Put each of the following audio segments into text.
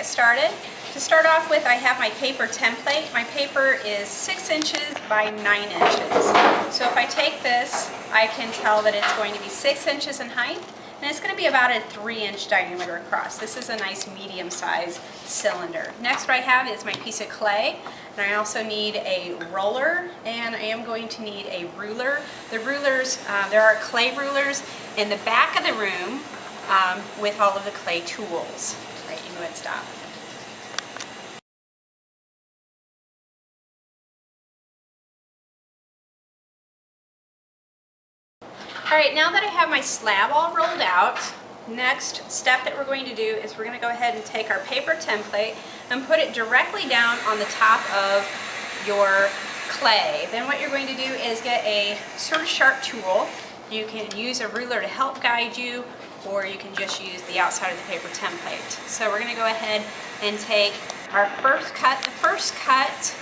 get started. To start off with, I have my paper template. My paper is 6 inches by 9 inches. So if I take this, I can tell that it's going to be 6 inches in height, and it's going to be about a 3-inch diameter across. This is a nice medium-sized cylinder. Next, what I have is my piece of clay, and I also need a roller, and I am going to need a ruler. The rulers, there are clay rulers in the back of the room with all of the clay tools. Right, you can go ahead and stop. Alright, now that I have my slab all rolled out, next step that we're going to do is we're going to go ahead and take our paper template and put it directly down on the top of your clay. Then what you're going to do is get a sort of sharp tool. You can use a ruler to help guide you, or you can just use the outside of the paper template. So we're going to go ahead and take our first cut. The first cut,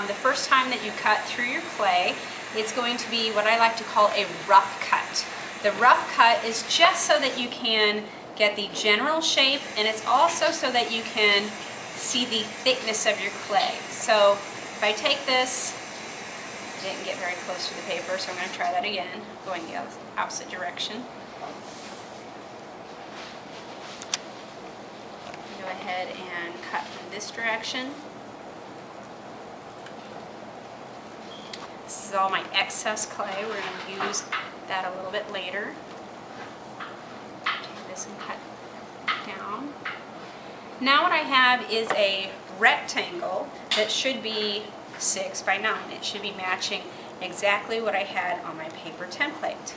the first time that you cut through your clay, it's going to be what I like to call a rough cut. The rough cut is just so that you can get the general shape, and it's also so that you can see the thickness of your clay. So if I take this, I didn't get very close to the paper, so I'm going to try that again, going the opposite direction. Go ahead and cut from this direction. This is all my excess clay. We're going to use that a little bit later. Take this and cut down. Now what I have is a rectangle that should be 6 by 9. It should be matching exactly what I had on my paper template.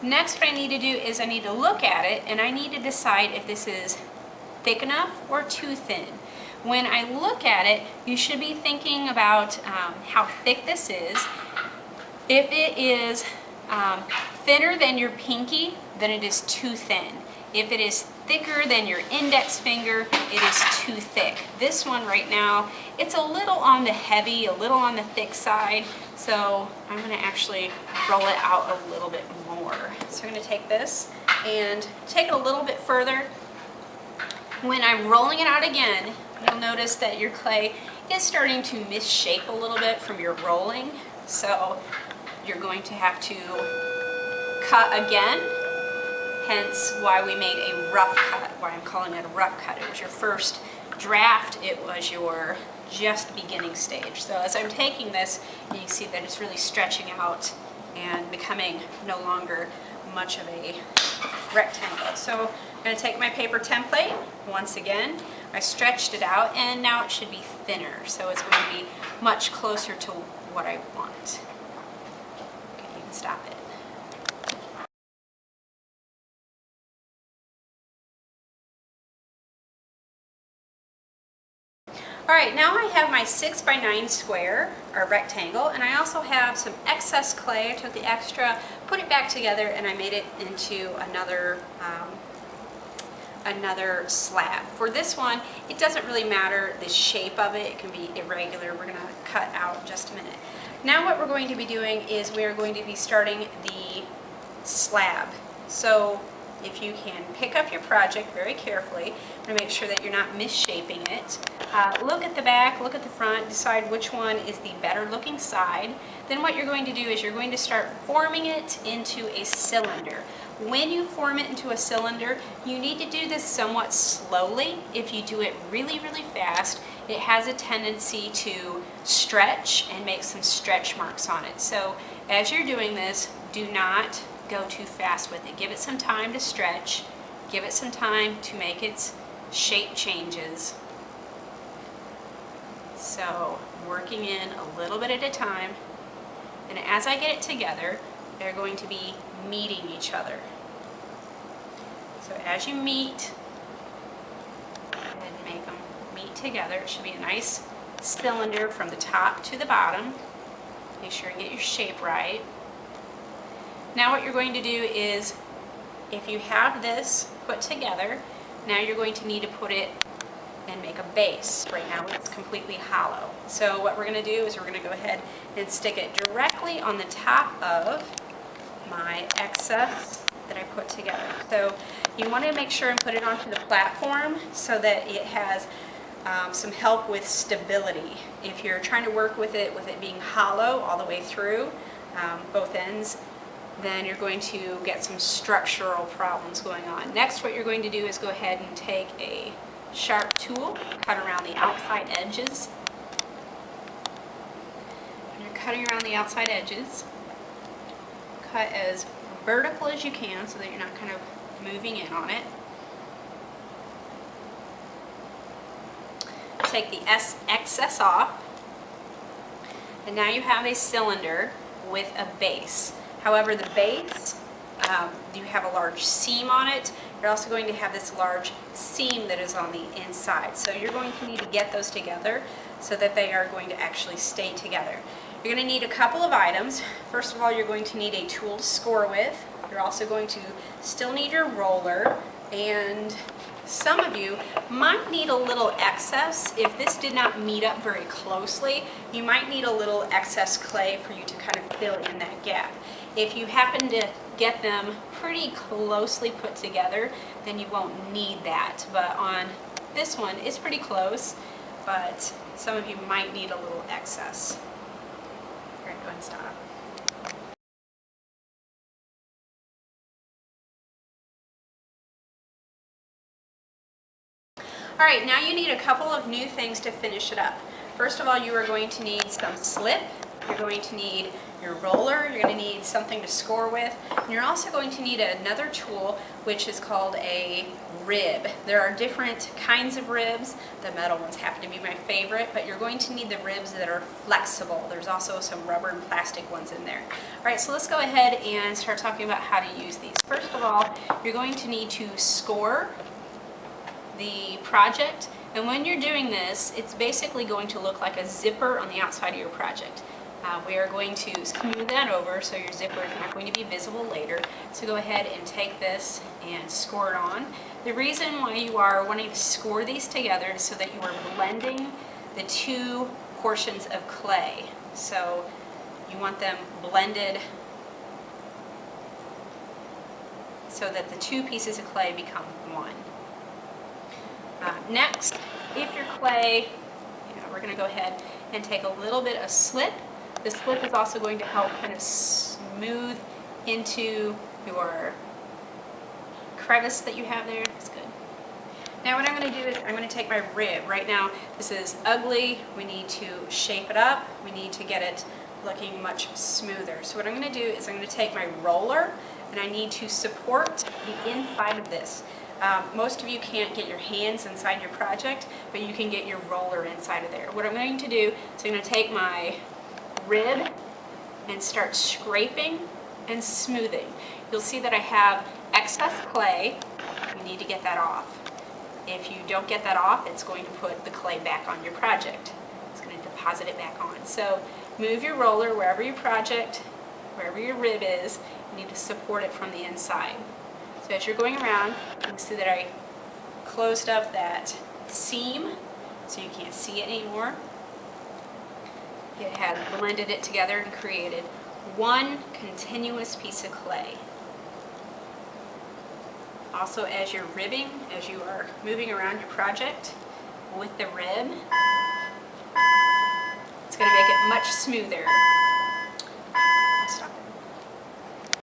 Next, what I need to do is I need to look at it, and I need to decide if this is thick enough or too thin. When I look at it, you should be thinking about how thick this is. If it is thinner than your pinky, then it is too thin. If it is thicker than your index finger, it is too thick. This one right now, it's a little on the heavy, a little on the thick side, so I'm going to actually roll it out a little bit more. So I'm going to take this and take it a little bit further. When I'm rolling it out again, you'll notice that your clay is starting to misshape a little bit from your rolling, so you're going to have to cut again, hence why we made a rough cut, why I'm calling it a rough cut. It was your first draft, it was your just beginning stage. So as I'm taking this, you can see that it's really stretching out and becoming no longer much of a rectangle. So I'm going to take my paper template, once again, I stretched it out, and now it should be thinner, so it's going to be much closer to what I want. Okay, you can stop it. Alright, now I have my 6 by 9 square, or rectangle, and I also have some excess clay. I took the extra, put it back together, and I made it into another slab. For this one, it doesn't really matter the shape of it. It can be irregular. We're going to cut out in just a minute. Now what we're going to be doing is we are going to be starting the slab. So if you can pick up your project very carefully and make sure that you're not misshaping it. Look at the back, look at the front, decide which one is the better looking side. Then what you're going to do is you're going to start forming it into a cylinder. When you form it into a cylinder, you need to do this somewhat slowly. If you do it really, really fast, it has a tendency to stretch and make some stretch marks on it. So as you're doing this, do not go too fast with it. Give it some time to stretch. Give it some time to make its shape changes. So working in a little bit at a time. And as I get it together, they're going to be meeting each other. So as you meet, go ahead and make them meet together. It should be a nice cylinder from the top to the bottom. Make sure you get your shape right. Now what you're going to do is, if you have this put together, now you're going to need to put it and make a base. Right now it's completely hollow. So what we're going to do is we're going to go ahead and stick it directly on the top of my excess that I put together. So you want to make sure and put it onto the platform so that it has some help with stability. If you're trying to work with it being hollow all the way through, both ends, then you're going to get some structural problems going on. Next, what you're going to do is go ahead and take a sharp tool, cut around the outside edges. When you're cutting around the outside edges, cut as vertical as you can so that you're not kind of moving in on it. Take the excess off, and now you have a cylinder with a base. However, the base, you have a large seam on it. You're also going to have this large seam that is on the inside. So you're going to need to get those together so that they are going to actually stay together. You're going to need a couple of items. First of all, you're going to need a tool to score with. You're also going to still need your roller, and some of you might need a little excess. If this did not meet up very closely, you might need a little excess clay for you to kind of fill in that gap. If you happen to get them pretty closely put together, then you won't need that. But on this one, it's pretty close, but some of you might need a little excess. All right, go ahead and stop. All right, now you need a couple of new things to finish it up. First of all, you are going to need some slip. You're going to need your roller. You're going to need something to score with. And you're also going to need another tool, which is called a rib. There are different kinds of ribs. The metal ones happen to be my favorite, but you're going to need the ribs that are flexible. There's also some rubber and plastic ones in there. All right, so let's go ahead and start talking about how to use these. First of all, you're going to need to score the project, and when you're doing this, it's basically going to look like a zipper on the outside of your project. We are going to smooth that over so your zipper is not going to be visible later. So go ahead and take this and score it on. The reason why you are wanting to score these together is so that you are blending the two portions of clay. So you want them blended so that the two pieces of clay become one. Next, if your clay, we're going to go ahead and take a little bit of slip. The slip is also going to help kind of smooth into your crevice that you have there. That's good. Now what I'm going to do is I'm going to take my rib. Right now this is ugly. We need to shape it up. We need to get it looking much smoother. So what I'm going to do is I'm going to take my roller and I need to support the inside of this. Most of you can't get your hands inside your project, but you can get your roller inside of there. What I'm going to do is I'm going to take my rib and start scraping and smoothing. You'll see that I have excess clay. You need to get that off. If you don't get that off, it's going to put the clay back on your project. It's going to deposit it back on. So move your roller wherever your project, wherever your rib is, you need to support it from the inside. So as you're going around, you can see that I closed up that seam so you can't see it anymore. It has blended it together and created one continuous piece of clay. Also, as you're ribbing, as you are moving around your project with the rib, it's going to make it much smoother.